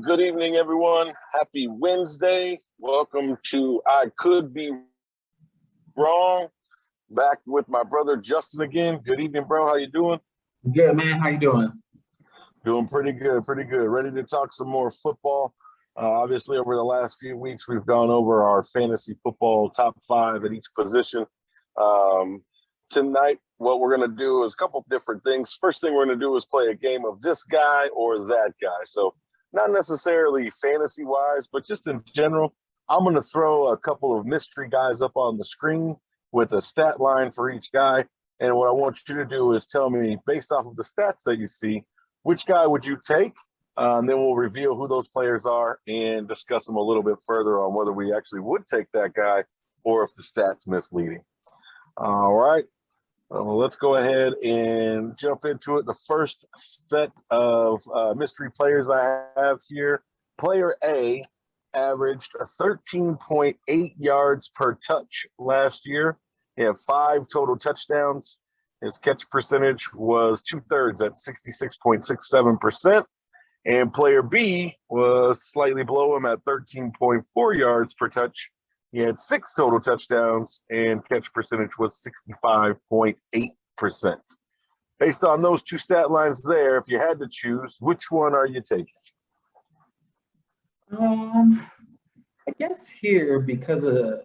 good evening, everyone. Happy Wednesday. Welcome to I Could Be Wrong. Back with my brother Justin again. Good evening, bro. How you doing? Good, man. How you doing? Doing pretty good, pretty good. Ready to talk some more football. Obviously, over the last few weeks, we've gone over our fantasy football top 5 at each position. Tonight, what we're going to do is a couple different things. First thing we're going to do is play a game of this guy or that guy. So not necessarily fantasy-wise, but just in general, I'm going to throw a couple of mystery guys up on the screen with a stat line for each guy. And what I want you to do is tell me, based off of the stats that you see, which guy would you take? Then we'll reveal who those players are and discuss them a little bit further on whether we actually would take that guy or if the stats misleading. All right. Let's go ahead and jump into it. The first set of mystery players I have here. Player A averaged 13.8 yards per touch last year. He had 5 total touchdowns. His catch percentage was 2/3 at 66.67%. And player B was slightly below him at 13.4 yards per touch. He had 6 total touchdowns, and catch percentage was 65.8%. Based on those two stat lines there, if you had to choose, which one are you taking? I guess here because of,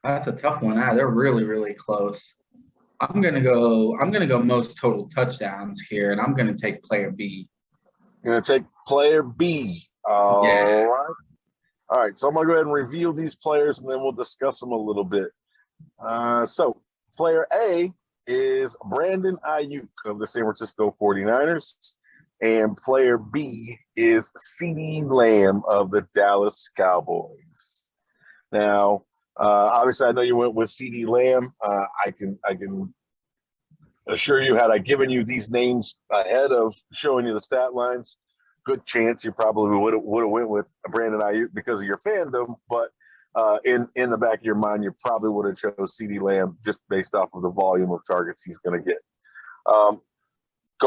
that's a tough one. They're really, really close. I'm gonna go most total touchdowns here, and I'm gonna take player B. You're gonna take player B. All right. All right, so I'm going to go ahead and reveal these players, and then we'll discuss them a little bit. So player A is Brandon Ayuk of the San Francisco 49ers, and player B is CeeDee Lamb of the Dallas Cowboys. Now, obviously, I know you went with CeeDee Lamb. I can assure you, had I given you these names ahead of showing you the stat lines, good chance you probably would have went with Brandon Ayuk because of your fandom, but in the back of your mind, you probably would have chose CeeDee Lamb just based off of the volume of targets he's going to get. Go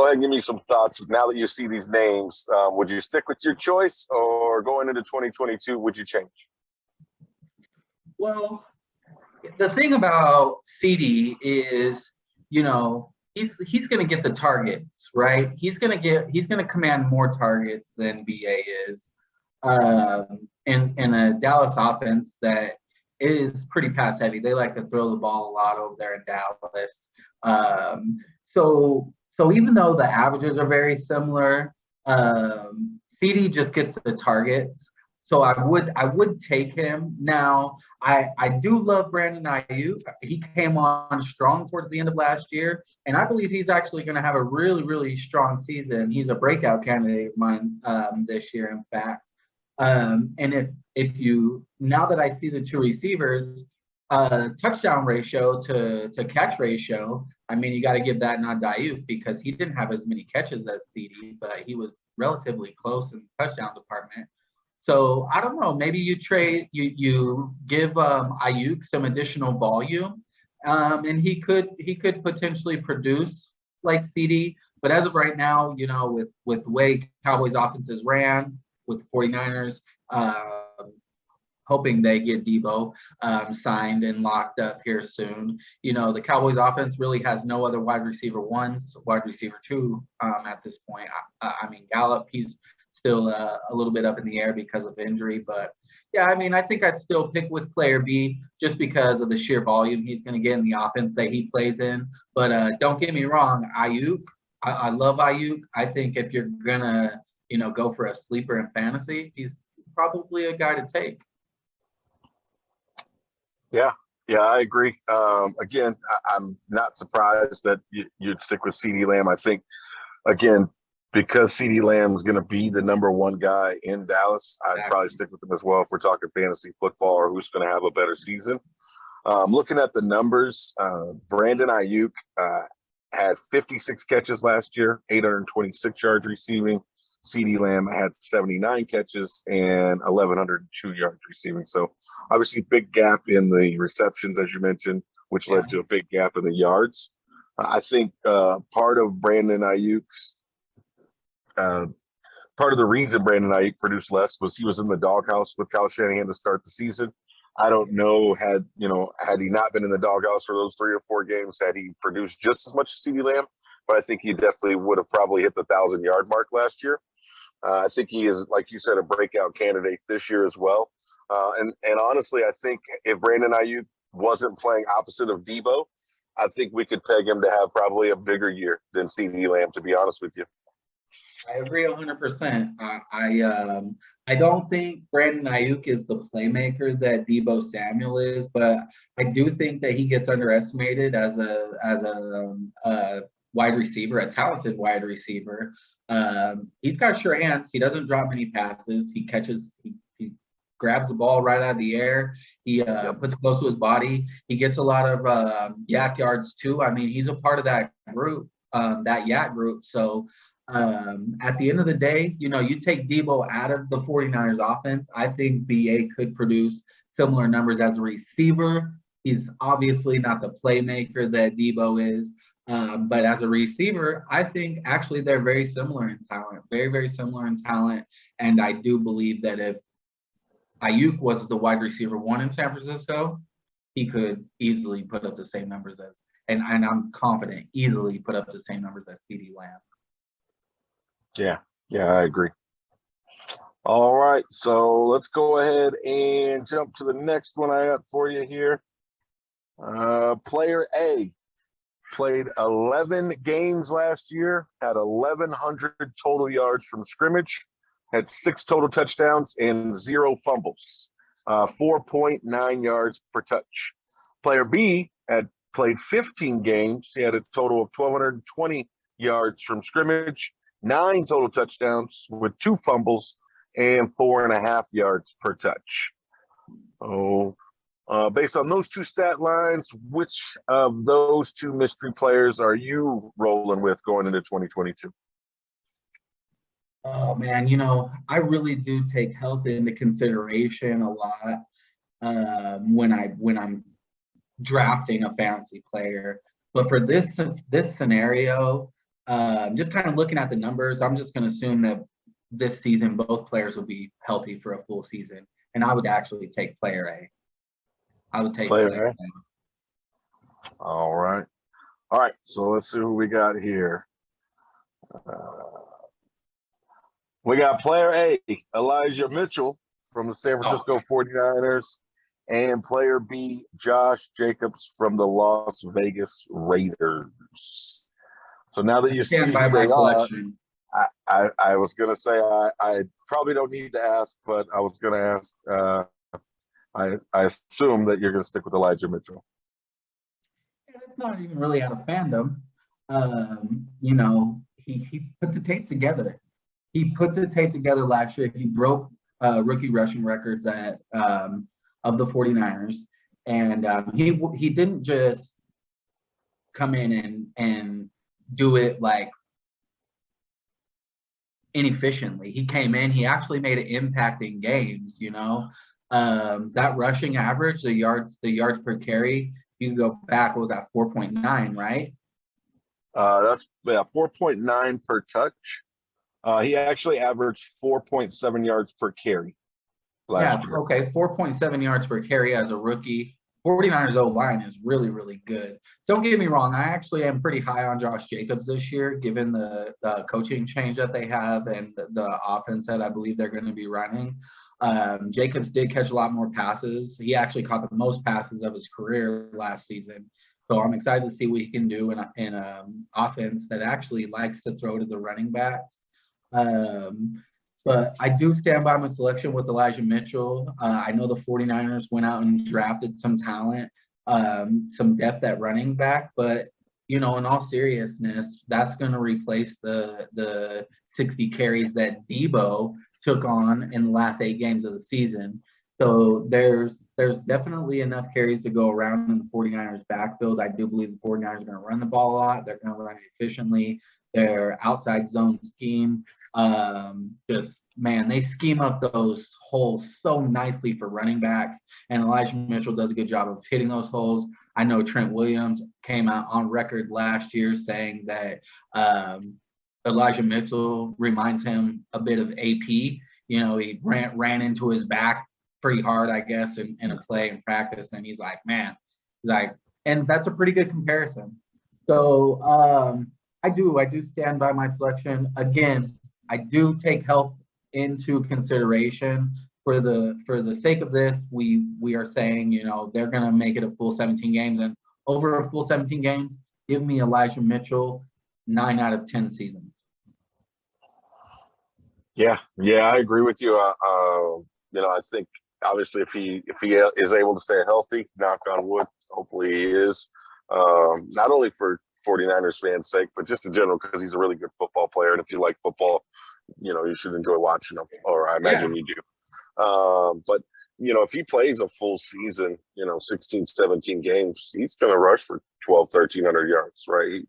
ahead and give me some thoughts. Now that you see these names, would you stick with your choice, or going into 2022, would you change? Well, the thing about CeeDee is, he's going to get the targets, right? He's going to command more targets than BA is, in a Dallas offense that is pretty pass heavy. They like to throw the ball a lot over there in Dallas. So even though the averages are very similar, CeeDee just gets the targets. So I would take him. Now, I do love Brandon Ayuk. He came on strong towards the end of last year, and I believe he's actually going to have a really, really strong season. He's a breakout candidate of mine this year, in fact. And if you, now that I see the two receivers, touchdown ratio to catch ratio, I mean, you got to give that nod to Ayuk because he didn't have as many catches as CeeDee, but he was relatively close in the touchdown department. So I don't know. Maybe you give Ayuk some additional volume, and he could potentially produce like CeeDee. But as of right now, with the way Cowboys offenses ran with the 49ers, hoping they get Debo signed and locked up here soon. The Cowboys offense really has no other wide receiver 1s, wide receiver 2 at this point. I mean, Gallup, he's still a little bit up in the air because of injury, but yeah, I mean, I think I'd still pick with player B just because of the sheer volume he's going to get in the offense that he plays in. But don't get me wrong, Ayuk, I love Ayuk. I think if you're gonna, go for a sleeper in fantasy, he's probably a guy to take. Yeah, I agree. Again, I'm not surprised that you'd stick with CeeDee Lamb. I think, again, because CeeDee Lamb is going to be the number 1 guy in Dallas, I'd probably stick with him as well if we're talking fantasy football or who's going to have a better season. Looking at the numbers, Brandon Ayuk had 56 catches last year, 826 yards receiving. CeeDee Lamb had 79 catches and 1,102 yards receiving. So obviously big gap in the receptions, as you mentioned, which led to a big gap in the yards. I think part of Brandon Ayuk's part of the reason Brandon Ayuk produced less was he was in the doghouse with Kyle Shanahan to start the season. I don't know had he not been in the doghouse for those 3 or 4 games, had he produced just as much as CeeDee Lamb, but I think he definitely would have probably hit the 1,000-yard mark last year. I think he is, like you said, a breakout candidate this year as well. And honestly, I think if Brandon Ayuk wasn't playing opposite of Debo, I think we could peg him to have probably a bigger year than CeeDee Lamb, to be honest with you. I agree 100%. I don't think Brandon Ayuk is the playmaker that Debo Samuel is, but I do think that he gets underestimated as a wide receiver, a talented wide receiver. He's got sure hands. He doesn't drop many passes. He grabs the ball right out of the air. He puts it close to his body. He gets a lot of yak yards too. I mean, he's a part of that group, that yak group. So at the end of the day, you take Debo out of the 49ers offense, I think BA could produce similar numbers as a receiver. He's obviously not the playmaker that Debo is, but as a receiver, I think actually they're very similar in talent, very, very similar in talent. And I do believe that if Ayuk was the wide receiver 1 in San Francisco, he could easily put up the same numbers as, and I'm confident, easily put up the same numbers as CeeDee Lamb. Yeah, I agree. All right, so let's go ahead and jump to the next one I got for you here. Player A played 11 games last year, had 1,100 total yards from scrimmage, had 6 total touchdowns and 0 fumbles, 4.9 yards per touch. Player B had played 15 games. He had a total of 1,220 yards from scrimmage, 9 total touchdowns with 2 fumbles and 4.5 yards per touch. Based on those 2 stat lines, which of those 2 mystery players are you rolling with going into 2022? Oh man, I really do take health into consideration a lot when I'm drafting a fantasy player. But for this scenario, just kind of looking at the numbers, I'm just going to assume that this season both players will be healthy for a full season, and I would actually take player A. I would take player A. All right. So let's see who we got here. We got player A, Elijah Mitchell from the San Francisco 49ers, and player B, Josh Jacobs from the Las Vegas Raiders. So now that you see who they are, I was going to say I probably don't need to ask, but I was going to ask. I assume that you're going to stick with Elijah Mitchell. Yeah, it's not even really out of fandom. He put the tape together. He put the tape together last year. He broke rookie rushing records of the 49ers. And he didn't just come in and do it like inefficiently. He came in, he actually made an impact in games, that rushing average, the yards per carry, you can go back, what was that, 4.9, right? That's 4.9 per touch. He actually averaged 4.7 yards per carry last year. Okay, 4.7 yards per carry as a rookie. 49ers O-line is really, really good. Don't get me wrong, I actually am pretty high on Josh Jacobs this year, given the coaching change that they have and the offense that I believe they're going to be running. Jacobs did catch a lot more passes. He actually caught the most passes of his career last season. So I'm excited to see what he can do in an offense that actually likes to throw to the running backs. But I do stand by my selection with Elijah Mitchell. I know the 49ers went out and drafted some talent, some depth at running back, but in all seriousness, that's going to replace the 60 carries that Debo took on in the last 8 games of the season. So there's definitely enough carries to go around in the 49ers backfield. I do believe the 49ers are going to run the ball a lot. They're going to run it efficiently. Their outside zone scheme, they scheme up those holes so nicely for running backs, and Elijah Mitchell does a good job of hitting those holes. I know Trent Williams came out on record last year saying that Elijah Mitchell reminds him a bit of AP. You know, he ran into his back pretty hard, I guess, in a play in practice. And he's like, man, he's like, and that's a pretty good comparison. So I do stand by my selection. Again, I do take health into consideration. For the sake of this, we are saying, you know, they're gonna make it a full 17 games, and over a full 17 games, give me Elijah Mitchell 9 out of 10 seasons. Yeah, I agree with you. You know, I think obviously if he is able to stay healthy, knock on wood, hopefully he is. Not only for 49ers fans' sake, but just in general because he's a really good football player, and if you like football, you know, you should enjoy watching him, or I imagine you do. But you know, if he plays a full season, you know, 16, 17 games, he's going to rush for 1,300 yards, right?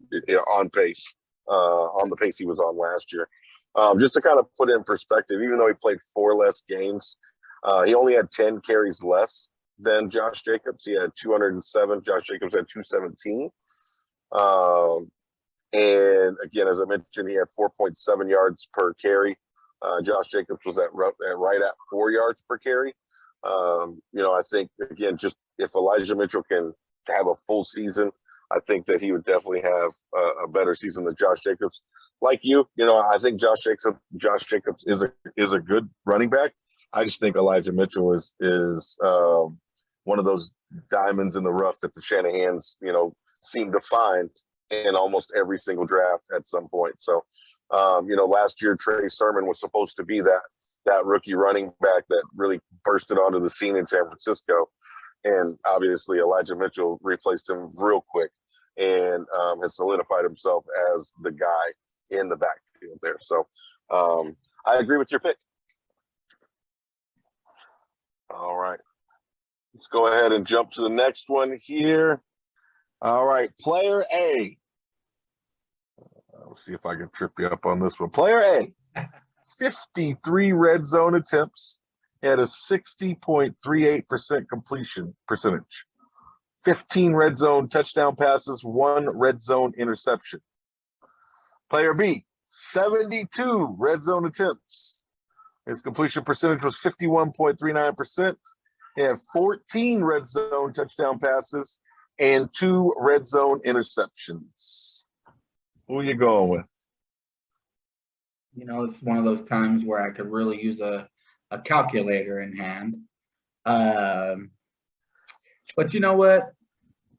On pace, on the pace he was on last year. Just to kind of put it in perspective, even though he played 4 less games, he only had 10 carries less than Josh Jacobs. He had 207. Josh Jacobs had 217. And again, as I mentioned, he had 4.7 yards per carry. Josh Jacobs was right at 4 yards per carry. You know, I think, again, just if Elijah Mitchell can have a full season, I think that he would definitely have a better season than Josh Jacobs. Like you know, I think Josh Jacobs is a good running back. I just think Elijah Mitchell is one of those diamonds in the rough that the Shanahans, you know, seem to find in almost every single draft at some point. So, you know, last year Trey Sermon was supposed to be that rookie running back that really bursted onto the scene in San Francisco, and obviously Elijah Mitchell replaced him real quick and has solidified himself as the guy in the backfield there. So I agree with your pick. All right. Let's go ahead and jump to the next one here. All right. Player A. Let's see if I can trip you up on this one. Player A, 53 red zone attempts, had a 60.38% completion percentage. 15 red zone touchdown passes, 1 red zone interception. Player B, 72 red zone attempts. His completion percentage was 51.39%. He had 14 red zone touchdown passes and 2 red zone interceptions. Who are you going with? You know, it's one of those times where I could really use a calculator in hand. But you know what?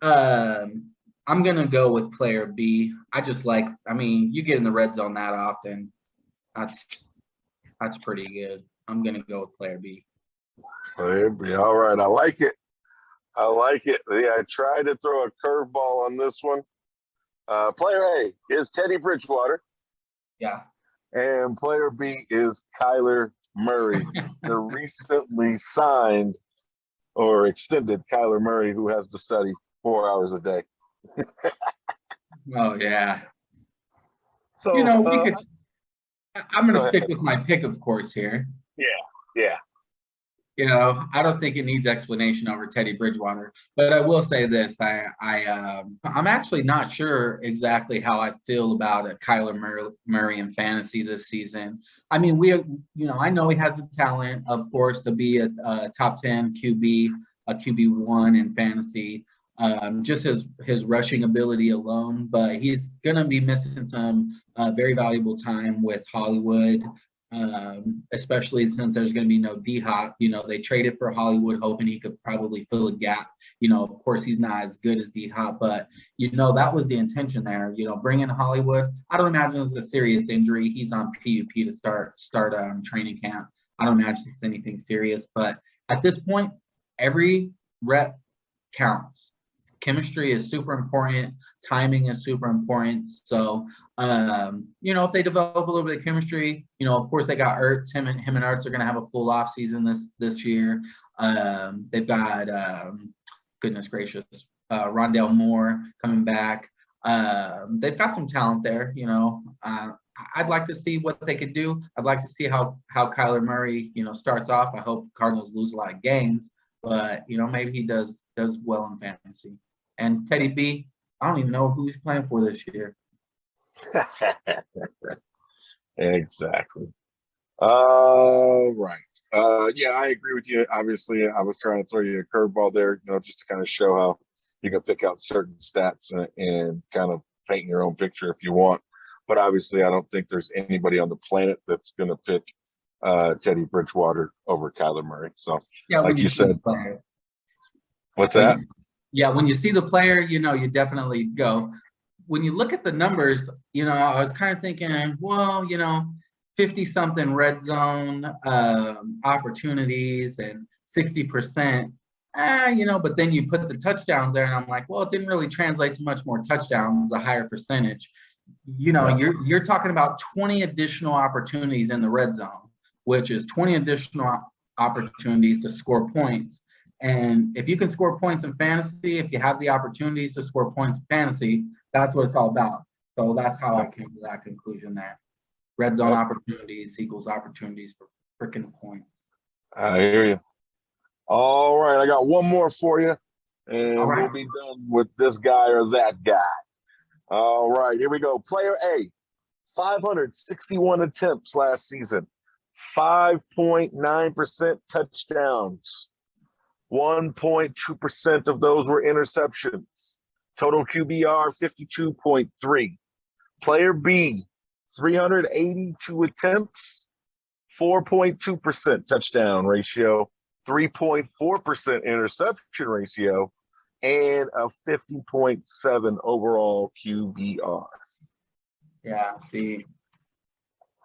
I'm going to go with player B. You get in the red zone that often. That's pretty good. I'm going to go with player B. Player B. All right. I like it. Yeah, I tried to throw a curveball on this one. Player A is Teddy Bridgewater. Yeah. And player B is Kyler Murray, the recently signed or extended Kyler Murray, who has to study 4 hours a day. Oh, yeah. So, you know, I'm going to stick with my pick, of course, here. Yeah. You know, I don't think it needs explanation over Teddy Bridgewater, but I will say this: I'm actually not sure exactly how I feel about Kyler Murray in fantasy this season. I mean, I know he has the talent, of course, to be a top 10 QB, a QB1 in fantasy. Just his rushing ability alone, but he's gonna be missing some very valuable time with Hollywood. Especially since there's going to be no D-Hop. You know, they traded for Hollywood hoping he could probably fill a gap. You know, of course, he's not as good as D-Hop, but, you know, that was the intention there. You know, bring in Hollywood. I don't imagine it's a serious injury. He's on PUP to start training camp. I don't imagine it's anything serious, but at this point, every rep counts. Chemistry is super important. Timing is super important. So, you know, if they develop a little bit of chemistry, you know, of course they got Ertz. Him and Ertz are going to have a full off season this year. They've got, goodness gracious, Rondale Moore coming back. They've got some talent there. You know, I'd like to see what they could do. I'd like to see how Kyler Murray, you know, starts off. I hope Cardinals lose a lot of games, but you know, maybe he does well in fantasy. And Teddy B, I don't even know who he's playing for this year. Exactly. Right. Yeah, I agree with you. Obviously, I was trying to throw you a curveball there, just to kind of show how you can pick out certain stats and kind of paint your own picture if you want. But obviously, I don't think there's anybody on the planet that's going to pick Teddy Bridgewater over Kyler Murray. So, Yeah, when like you you see the said, player. what's When that? you, yeah, when you see the player, you definitely go. When you look at the numbers, I was kind of thinking, well, 50 something red zone opportunities and 60%. But then you put the touchdowns there, and I'm like, well, it didn't really translate to much more touchdowns, a higher percentage. Yeah. You're talking about 20 additional opportunities in the red zone, which is 20 additional opportunities to score points. And if you can score points in fantasy, if you have the opportunities to score points in fantasy, that's what it's all about. So that's how I came to that conclusion there. Red zone opportunities equals opportunities for freaking points. I hear you. All right, I got one more for you, and Right. we'll be done with this guy or that guy. All right, here we go. Player A, 561 attempts last season, 5.9% touchdowns, 1.2% of those were interceptions. Total QBR 52.3. Player B, 382 attempts, 4.2% touchdown ratio, 3.4% interception ratio, and a 50.7 overall QBR. Yeah, see,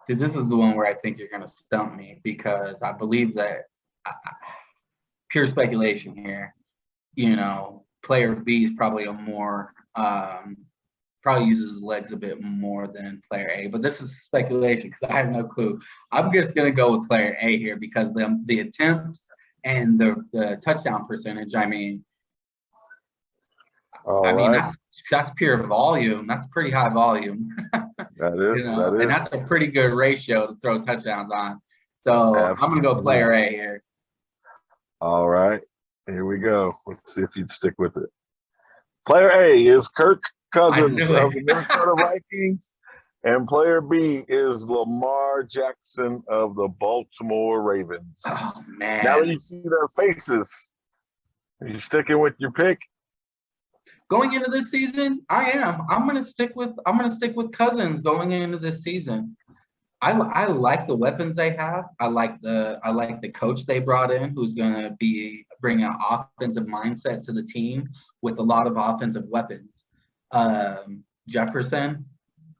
this is the one where I think you're going to stump me because I believe that pure speculation here. Player B is probably a more probably uses his legs a bit more than player A, but this is speculation because I have no clue. I'm just gonna go with player A here because the attempts and the touchdown percentage. That's pure volume. That's pretty high volume. That is. And that's a pretty good ratio to throw touchdowns on. So absolutely. I'm gonna go player A here. All right, here we go. Let's see if you'd stick with it. Player A is Kirk Cousins of the Minnesota Vikings, and player B is Lamar Jackson of the Baltimore Ravens. Oh man! Now that you see their faces, are you sticking with your pick? Going into this season, I am. I'm gonna stick with Cousins going into this season. I like the weapons they have. I like the coach they brought in, who's gonna be bringing an offensive mindset to the team with a lot of offensive weapons. Jefferson,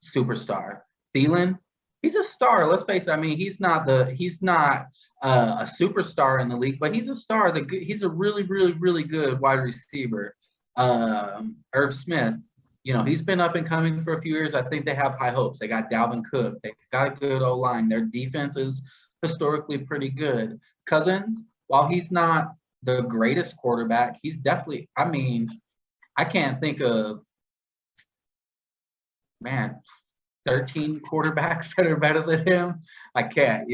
superstar. Thielen, he's a star. Let's face it. He's not a superstar in the league, but he's a star. He's a really, really, really good wide receiver. Irv Smith, he's been up and coming for a few years. I think they have high hopes. They got Dalvin Cook. They got a good O-line. Their defense is historically pretty good. Cousins, while he's not the greatest quarterback, he's definitely, I can't think of, 13 quarterbacks that are better than him. I can't,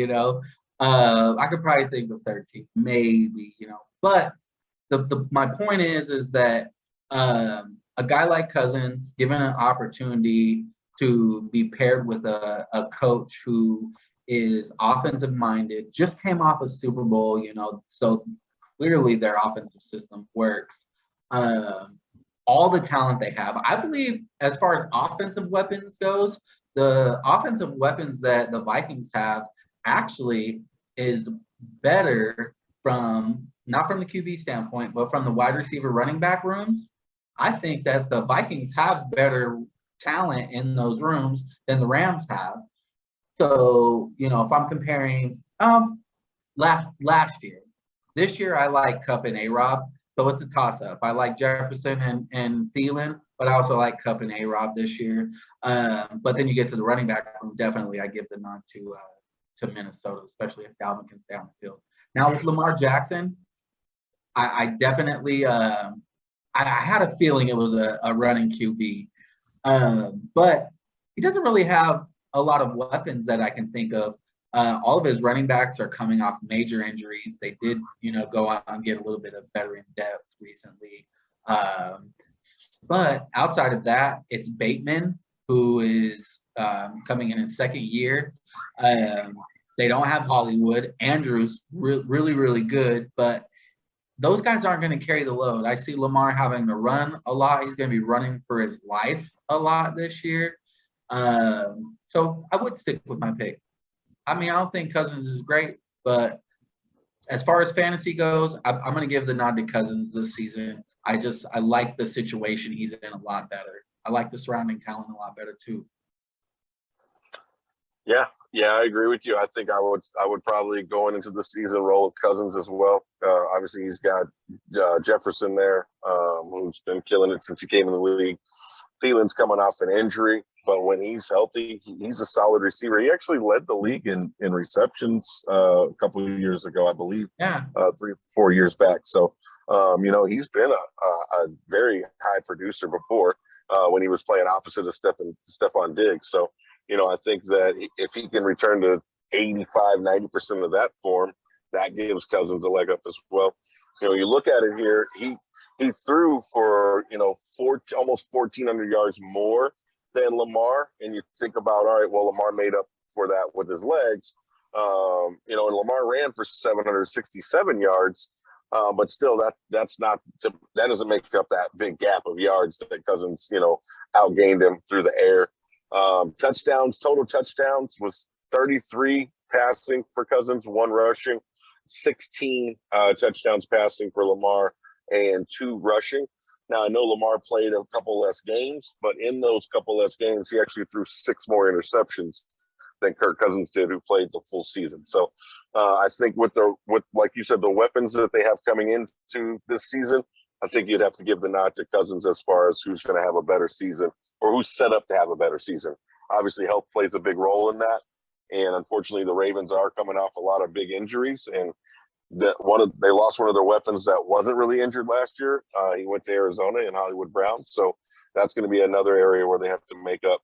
I could probably think of 13, maybe, but my point is that a guy like Cousins, given an opportunity to be paired with a coach who is offensive minded, just came off a Super Bowl, so clearly their offensive system works. All the talent they have, I believe, as far as offensive weapons goes, the offensive weapons that the Vikings have actually is better not from the QB standpoint, but from the wide receiver running back rooms. I think that the Vikings have better talent in those rooms than the Rams have. So, if I'm comparing last year, this year I like Kupp and A-Rob, so it's a toss-up. I like Jefferson and Thielen, but I also like Kupp and A-Rob this year. But then you get to the running back room, definitely I give the nod to Minnesota, especially if Dalvin can stay on the field. Now with Lamar Jackson, I definitely I had a feeling it was a running QB, but he doesn't really have a lot of weapons that I can think of. All of his running backs are coming off major injuries. They did, go out and get a little bit of veteran depth recently. But outside of that, it's Bateman who is coming in his second year. They don't have Hollywood. Andrew's really, really good, but those guys aren't going to carry the load. I see Lamar having to run a lot. He's going to be running for his life a lot this year. So I would stick with my pick. I mean, I don't think Cousins is great, but as far as fantasy goes, I'm going to give the nod to Cousins this season. I like the situation he's in a lot better. I like the surrounding talent a lot better too. Yeah, I agree with you. I think I would probably going into the season roll with Cousins as well. Obviously, he's got Jefferson there, who's been killing it since he came in the league. Thielen's coming off an injury, but when he's healthy, he's a solid receiver. He actually led the league in receptions a couple of years ago, I believe. Yeah. 3 or 4 years back. So, he's been a very high producer before when he was playing opposite of Stephon Diggs. So, I think that if he can return to 85-90% of that form, that gives Cousins a leg up as well. You look at it here, he threw for, almost 1,400 yards more than Lamar. And you think about, all right, well, Lamar made up for that with his legs. And Lamar ran for 767 yards. But still, that doesn't make up that big gap of yards that Cousins, outgained him through the air. Total touchdowns was 33 passing for Cousins, 1 rushing, 16 touchdowns passing for Lamar, and 2 rushing. Now, I know Lamar played a couple less games, but in those couple less games, he actually threw 6 more interceptions than Kirk Cousins did, who played the full season. So I think with like you said, the weapons that they have coming into this season, I think you'd have to give the nod to Cousins as far as who's going to have a better season or who's set up to have a better season. Obviously, health plays a big role in that. And unfortunately, the Ravens are coming off a lot of big injuries. And they lost one of their weapons that wasn't really injured last year. He went to Arizona in Hollywood Brown. So that's going to be another area where they have to make up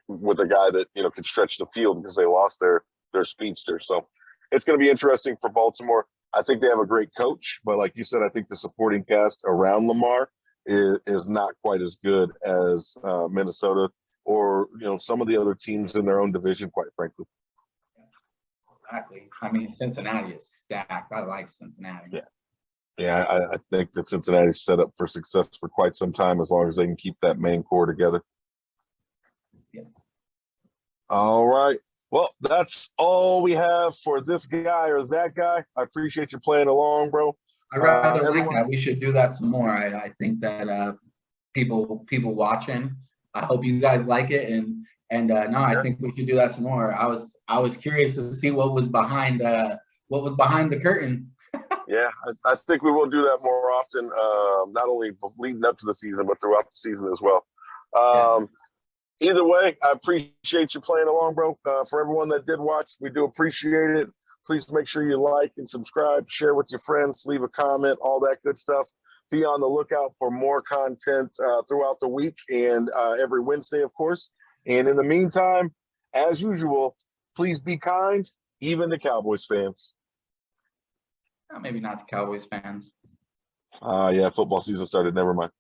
with a guy that, can stretch the field because they lost their speedster. So it's going to be interesting for Baltimore. I think they have a great coach, but like you said, I think the supporting cast around Lamar is not quite as good as Minnesota or, some of the other teams in their own division, quite frankly. Exactly. I mean, Cincinnati is stacked. I like Cincinnati. Yeah, I think that Cincinnati's set up for success for quite some time as long as they can keep that main core together. Yeah. All right. Well, that's all we have for this guy or that guy. I appreciate you playing along, bro. I rather like that. We should do that some more. I think that people watching, I hope you guys like it, and I think we should do that some more. I was curious to see what was behind the curtain. Yeah, I think we will do that more often. Not only leading up to the season, but throughout the season as well. Either way, I appreciate you playing along, bro. For everyone that did watch, we do appreciate it. Please make sure you like and subscribe, share with your friends, leave a comment, all that good stuff. Be on the lookout for more content throughout the week and every Wednesday, of course. And in the meantime, as usual, please be kind, even to Cowboys fans. Maybe not the Cowboys fans. Yeah, football season started. Never mind.